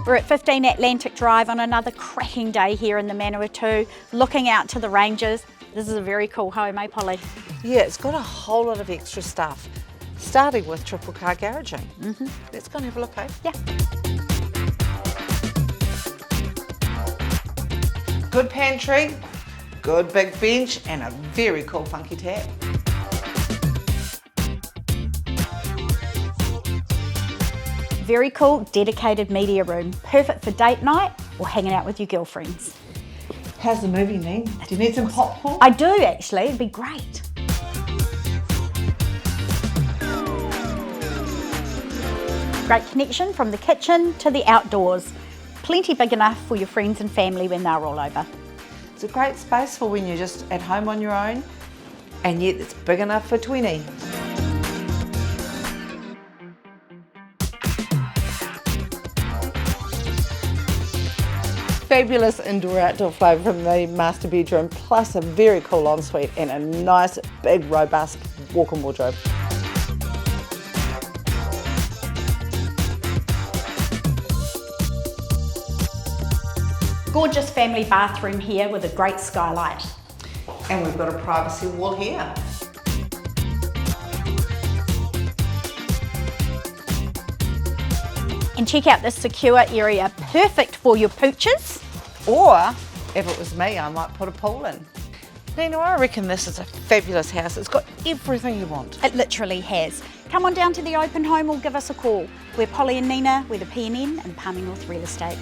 We're at 15 Atlantic Drive on another cracking day here in the Manawatu, looking out to the ranges. This is a very cool home, eh, Polly? Yeah, it's got a whole lot of extra stuff, starting with triple car garaging. Let's go and have a look, eh? Yeah. Good pantry, good big bench, and a very cool funky tap. Very cool, dedicated media room. Perfect for date night or hanging out with your girlfriends. How's the movie, Neen? Do you need some popcorn? I do actually, it'd be great. Great connection from the kitchen to the outdoors. Plenty big enough for your friends and family when they're all over. It's a great space for when you're just at home on your own, and yet it's big enough for 20. Fabulous indoor-outdoor flow from the master bedroom, plus a very cool ensuite and a nice, big, robust walk-in wardrobe. Gorgeous family bathroom here with a great skylight. And we've got a privacy wall here. And check out this secure area, perfect for your pooches. Or, if it was me, I might put a pool in. Nina, I reckon this is a fabulous house. It's got everything you want. It literally has. Come on down to the open home or give us a call. We're Polly and Nina, we're the PNN and Palmy North Real Estate.